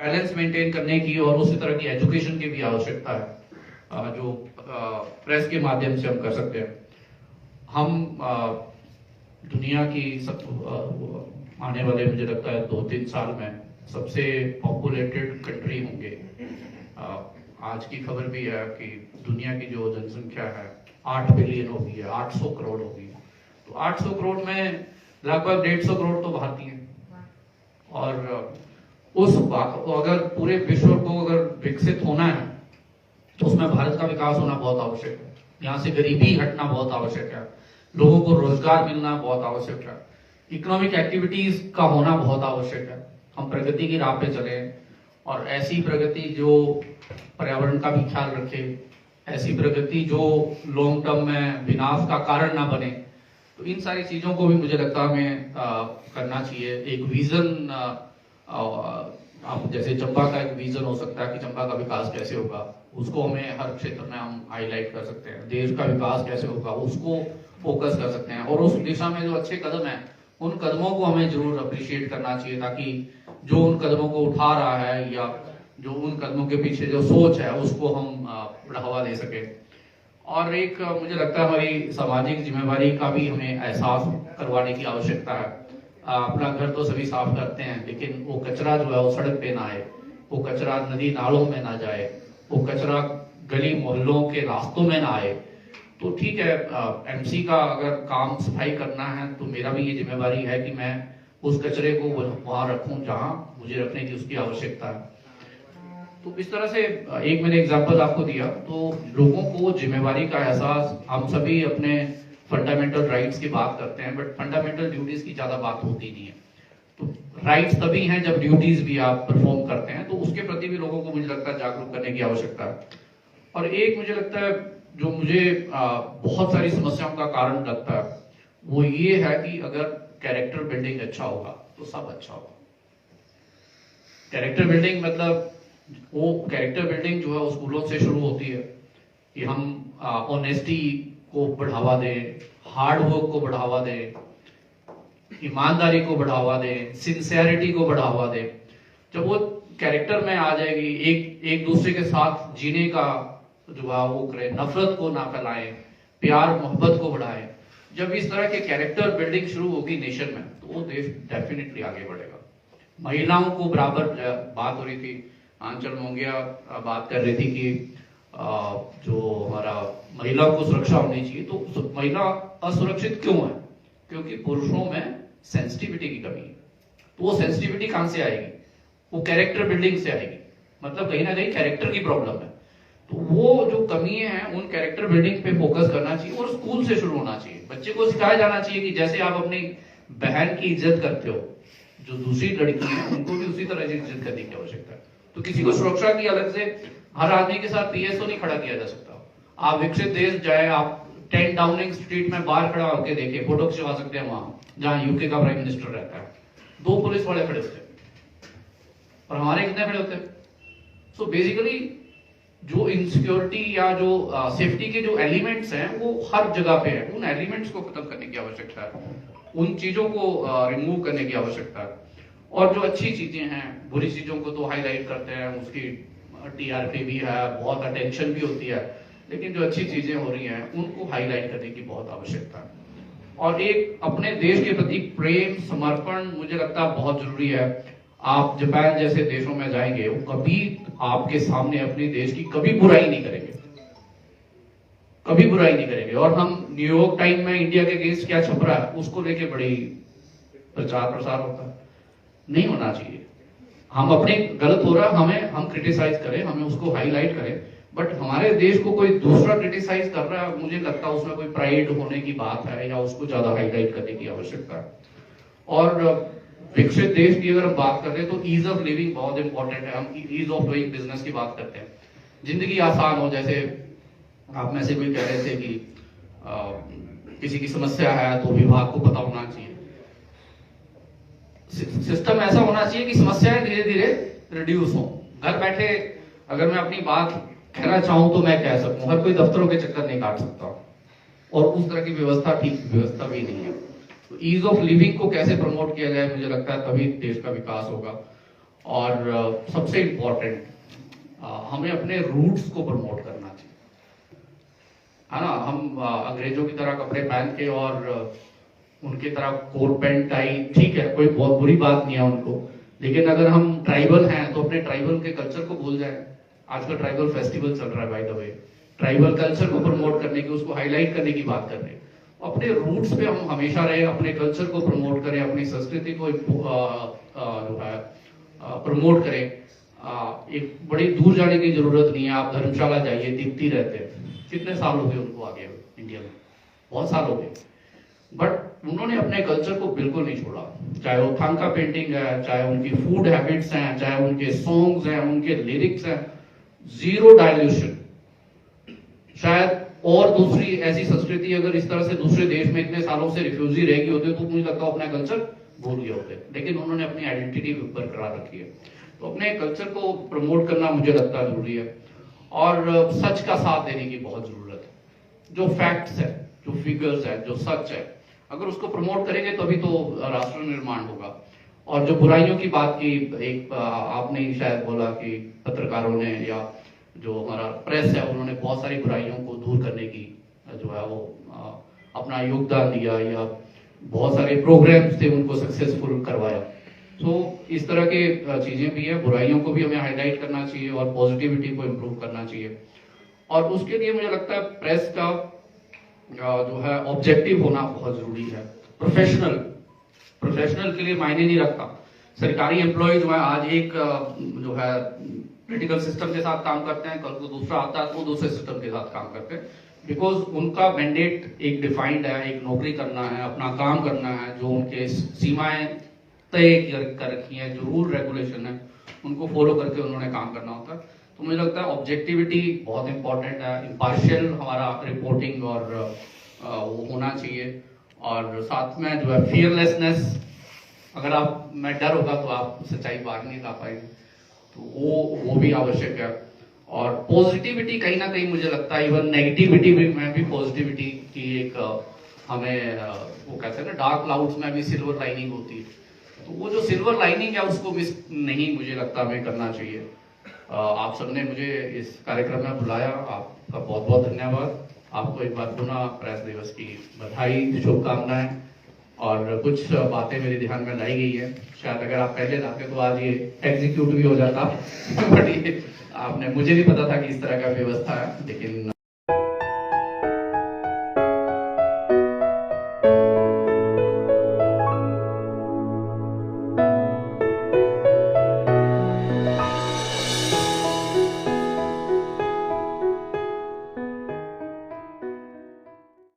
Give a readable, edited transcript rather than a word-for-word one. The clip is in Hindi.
बैलेंस मेंटेन करने की और उसी तरह की एजुकेशन की भी आवश्यकता है जो प्रेस के माध्यम से हम कर सकते हैं। हम दुनिया की सब आने वाले मुझे लगता है 2-3 साल में सबसे पॉपुलेटेड कंट्री होंगे। आज की खबर भी है कि दुनिया की जो जनसंख्या है 8 बिलियन हो गई है, 800 करोड़ हो गई है। तो 800 करोड़ में लगभग 150 करोड़ तो भारतीय हैं। और अगर पूरे विश्व को अगर विकसित होना है तो उसमें भारत का विकास होना बहुत आवश्यक है। यहाँ से गरीबी हटना बहुत आवश्यक है, लोगों को रोजगार मिलना बहुत आवश्यक है, इकोनॉमिक एक्टिविटीज का होना बहुत आवश्यक है। हम प्रगति की राह पे चले और ऐसी प्रगति जो पर्यावरण का भी ख्याल रखे, ऐसी प्रगति जो लॉन्ग टर्म में विनाश का कारण ना बने। तो इन सारी चीजों को भी मुझे लगता है हमें करना चाहिए। एक विजन, आप जैसे चंबा का एक विजन हो सकता है कि चंबा का विकास कैसे होगा, उसको हमें हर क्षेत्र में हम हाईलाइट कर सकते हैं। देश का विकास कैसे होगा उसको फोकस कर सकते हैं और उस दिशा में जो अच्छे कदम हैं उन कदमों को हमें जरूर अप्रिशिएट करना चाहिए, ताकि जो उन कदमों को उठा रहा है या जो उन कदमों के पीछे जो सोच है उसको हम बढ़ावा दे सके। और एक मुझे लगता है हमारी सामाजिक जिम्मेवारी का भी हमें एहसास करवाने की आवश्यकता है। अपना घर तो सभी साफ करते हैं, लेकिन वो कचरा जो है वो सड़क पे ना आए, वो कचरा नदी नालों में ना जाए, वो कचरा गली मोहल्लों के रास्तों में ना आए। तो ठीक है, एमसी का अगर काम सफाई करना है तो मेरा भी ये जिम्मेवारी है कि मैं उस कचरे को वहां रखूं जहां मुझे रखने की उसकी आवश्यकता है। तो इस तरह से एक मैंने एग्जांपल आपको दिया। तो लोगों को जिम्मेवारी का एहसास, हम सभी अपने फंडामेंटल राइट्स की बात करते हैं बट फंडामेंटल ड्यूटीज की ज्यादा बात होती नहीं है। तो राइट्स तभी हैं जब ड्यूटीज भी आप परफॉर्म करते हैं, तो उसके प्रति भी लोगों को मुझे लगता है जागरूक करने की आवश्यकता है। और एक मुझे लगता है जो मुझे बहुत सारी समस्याओं का कारण लगता है वो ये है कि अगर कैरेक्टर बिल्डिंग अच्छा होगा तो सब अच्छा होगा। कैरेक्टर बिल्डिंग मतलब वो कैरेक्टर बिल्डिंग जो है वो स्कूलों से शुरू होती है कि हम ऑनेस्टी को बढ़ावा दें, हार्ड वर्क को बढ़ावा दें, ईमानदारी को बढ़ावा दें, सिंसियरिटी को बढ़ावा दें। जब वो कैरेक्टर में आ जाएगी, एक दूसरे के साथ जीने का जो है वो करें, नफरत को ना फैलाएं, प्यार मोहब्बत को बढ़ाएं। जब इस तरह के कैरेक्टर बिल्डिंग शुरू होगी नेशन में तो वो देश डेफिनेटली आगे बढ़ेगा। महिलाओं को बराबर बात हो रही थी, आंचल मोंगिया बात कर रही थी कि जो हमारा महिलाओं को सुरक्षा होनी चाहिए। तो महिला असुरक्षित क्यों है? क्योंकि पुरुषों में सेंसिटिविटी की कमी है। तो वो सेंसिटिविटी कहां से आएगी? वो कैरेक्टर बिल्डिंग से आएगी। मतलब कहीं ना कहीं कैरेक्टर की प्रॉब्लम है। तो वो जो कमी है उन कैरेक्टर बिल्डिंग पे फोकस करना चाहिए और स्कूल से शुरू होना चाहिए। बच्चे को सिखाया जाना चाहिए कि जैसे आप अपनी बहन की इज्जत करते हो, जो दूसरी लड़की है उनको भी उसी तरह से इज्जत करने की आवश्यकता है। तो किसी को सुरक्षा की अलग से हर आदमी के साथ पीएस तो नहीं खड़ा किया जा सकता। आप विकसित देश जाए, आप 10 डाउनिंग स्ट्रीट में बाहर खड़ा होकर देखे, फोटो खिंचवा सकते हैं वहां जहां यूके का प्राइम मिनिस्टर रहता है, 2 पुलिस वाले खड़े होते हैं और हमारे कितने खड़े होते हैं। सो बेसिकली जो इनसिक्योरिटी या जो सेफ्टी के जो एलिमेंट्स हैं वो हर जगह पे है। उन एलिमेंट्स को खत्म करने की आवश्यकता है, उन चीजों को रिमूव करने की आवश्यकता है। और जो अच्छी चीजें हैं, बुरी चीजों को तो हाईलाइट करते हैं, उसकी टीआरपी भी है, बहुत अटेंशन भी होती है, लेकिन जो अच्छी चीजें हो रही हैं उनको हाईलाइट करने की बहुत आवश्यकता है। और एक अपने देश के प्रति प्रेम, समर्पण मुझे लगता है बहुत जरूरी है। आप जापान जैसे देशों में जाएंगे, वो कभी आपके सामने अपने देश की कभी बुराई नहीं करेंगे, कभी बुराई नहीं करेंगे। और हम न्यूयॉर्क टाइम में इंडिया के अगेंस्ट क्या छप रहा है उसको लेके बड़ी प्रचार प्रसार होता है। नहीं होना चाहिए। हम अपने गलत हो रहा है, हम क्रिटिसाइज करें, हमें उसको हाईलाइट करें, बट हमारे देश को कोई दूसरा क्रिटिसाइज कर रहा है, मुझे लगता है उसमें कोई प्राइड होने की बात है या उसको ज्यादा हाईलाइट करने की आवश्यकता है। और विकसित देश की अगर हम बात करते हैं तो ईज ऑफ लिविंग बहुत इंपॉर्टेंट है। हम ईज ऑफ डूइंग बिजनेस की बात करते हैं, जिंदगी आसान हो। जैसे आप में से कोई कह रहे थे कि किसी की समस्या है तो विभाग को पता होना चाहिए। सिस्टम ऐसा होना चाहिए कि समस्याएं धीरे धीरे रिड्यूस हो। घर बैठे अगर मैं अपनी बात कहना चाहूं तो मैं कह सकूं, हर कोई दफ्तरों के चक्कर नहीं काट सकता और उस तरह की व्यवस्था ठीक व्यवस्था भी नहीं है। तो ईज ऑफ लिविंग को कैसे प्रमोट किया जाए, मुझे लगता है तभी देश का विकास होगा। और सबसे इम्पोर्टेंट हमें अपने रूट्स को प्रमोट करना चाहिए, है ना। हम अंग्रेजों की तरह कपड़े पहन के और उनकी तरह कोट पैंट टाई, ठीक है, कोई बहुत बुरी बात नहीं है उनको, लेकिन अगर हम ट्राइबल हैं तो अपने ट्राइबल के कल्चर को भूल जाए। आजकल ट्राइबल फेस्टिवल चल रहा है by the way, tribal culture को प्रमोट करने की, उसको हाईलाइट करने की बात कर रहे हैं। अपने रूट्स पे हम हमेशा रहे, अपने कल्चर को प्रमोट करें, अपनी संस्कृति को जो है प्रमोट करें। एक बड़ी दूर जाने की जरूरत नहीं है, आप धर्मशाला जाइए, दिखती रहते हैं, कितने साल हो गए उनको आगे इंडिया में, बहुत साल हो गए, बट उन्होंने अपने कल्चर को बिल्कुल नहीं छोड़ा। चाहे वो थांका पेंटिंग है, चाहे उनकी फूड हैबिट्स हैं, चाहे उनके सॉन्ग्स हैं, उनके लिरिक्स हैं, जीरो डायल्यूशन। शायद और दूसरी ऐसी संस्कृति अगर इस तरह से दूसरे देश में इतने सालों से रिफ्यूजी रहेगी होते तो मुझे लगता है अपना कल्चर भूल गए होते, लेकिन उन्होंने अपनी आइडेंटिटी बरकरार रखी है। तो अपने कल्चर को प्रमोट करना मुझे लगता है जरूरी है, और सच का साथ देने की बहुत जरूरत है। जो फैक्ट्स है, जो फिगर्स है, जो सच है, अगर उसको प्रमोट करेंगे तभी तो राष्ट्र निर्माण होगा। और जो बुराइयों की बात की, एक आपने ही शायद बोला कि पत्रकारों ने या जो हमारा प्रेस है उन्होंने बहुत सारी बुराइयों को दूर करने की जो है वो अपना योगदान दिया, या बहुत सारे प्रोग्राम्स थे उनको सक्सेसफुल करवाया। तो इस तरह के चीजें भी है, बुराइयों को भी हमें हाईलाइट करना चाहिए और पॉजिटिविटी को इम्प्रूव करना चाहिए। और उसके लिए मुझे लगता है प्रेस का जो है ऑब्जेक्टिव होना बहुत जरूरी है। प्रोफेशनल के लिए मायने नहीं रखता। सरकारी एम्प्लॉय जो है आज एक जो है पॉलिटिकल सिस्टम के साथ काम करते हैं, कल को दूसरा आता है तो वो दूसरे सिस्टम के साथ काम करते हैं, बिकॉज उनका मैंडेट एक डिफाइंड है, एक नौकरी करना है, अपना काम करना है, जो उनके सीमाएं तय कर रखी हैं, जो रूल रेगुलेशन है उनको फॉलो करके उन्होंने काम करना होता है। तो मुझे लगता है ऑब्जेक्टिविटी बहुत इंपॉर्टेंट है, इम्पार्शियल हमारा रिपोर्टिंग और वो होना चाहिए, और साथ में जो है फियरलेसनेस। अगर आप में डर होगा तो आप सच्चाई बाहर नहीं ला पाएंगे, तो वो भी आवश्यक है। और पॉजिटिविटी कहीं ना कहीं मुझे लगता है इवन नेगेटिविटी में भी पॉजिटिविटी की एक हमें वो कहते हैं ना, डार्क क्लाउड्स में भी सिल्वर लाइनिंग होती है, तो वो जो सिल्वर लाइनिंग है उसको मिस नहीं मुझे लगता हमें करना चाहिए। आप सबने मुझे इस कार्यक्रम में बुलाया, आपका बहुत बहुत धन्यवाद। आपको एक बार पुनः प्रेस दिवस की बधाई, शुभकामनाएं। और कुछ बातें मेरे ध्यान में लाई गई है, शायद अगर आप पहले लाते तो आज ये एग्जीक्यूट भी हो जाता बट ये आपने, मुझे नहीं पता था कि इस तरह का व्यवस्था है, लेकिन